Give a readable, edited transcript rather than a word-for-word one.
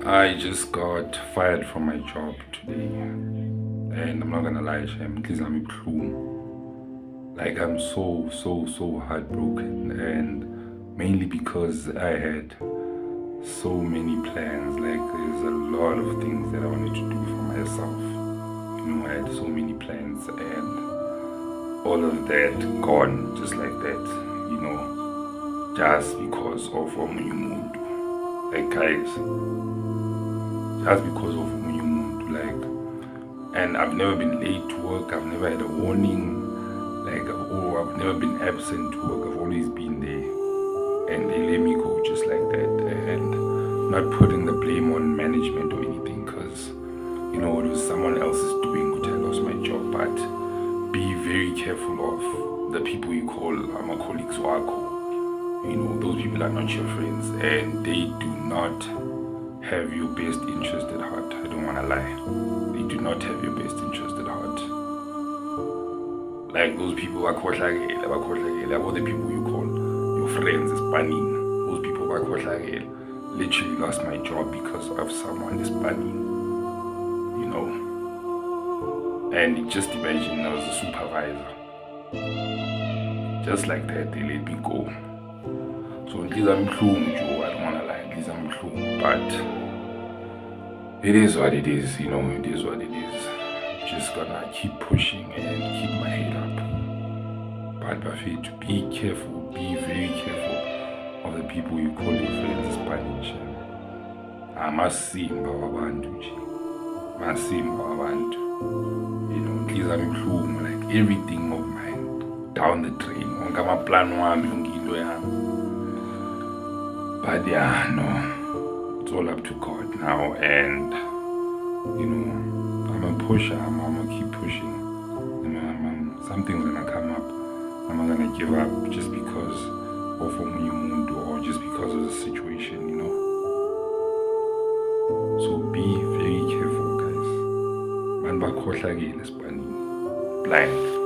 I just got fired from my job today, and I'm not gonna lie, Shem, please I'm ibuhlungu. Like I'm so heartbroken, and mainly because I had so many plans. Like there's a lot of things that I wanted to do for myself. I had so many plans, and all of that gone just like that. Just because of omunye umuntu. Like guys, just because of omunye umuntu. Like, and I've never been late to work. I've never had a warning. Like, I've never been absent to work. I've always been there, and they let me go just like that. And not putting the blame on management or anything, because it was someone else's doing which I lost my job. But be very careful of the people you call my colleagues wako. Those people are not your friends, and they do not have your best interest at heart. I don't want to lie. They do not have your best interest at heart. Like those people are all the people you call your friends is banning. Those people are literally lost my job because of someone is banning. And just imagine I was a supervisor. Just like that, they let me go. So at least I'm ibuhlungu, Joe. I don't wanna lie, at least I'm ibuhlungu. But it is what it is, it is what it is. Just gonna keep pushing and keep my head up. But Buffett, be careful, be very careful of the people you call your friends in Spanish. Amasimba wabantu nje. Masimba wabantu. Please I'm ibuhlungu, like everything of mine down the drain. Wonke amaplan wami, yonke into yami. But yeah, no, it's all up to God now, and I'm a pusher. I'm gonna keep pushing. Something's gonna come up. I'm not gonna give up just because of umuntu or just because of the situation, So be very careful, guys. Man bakhohlakele esipanini. Blind.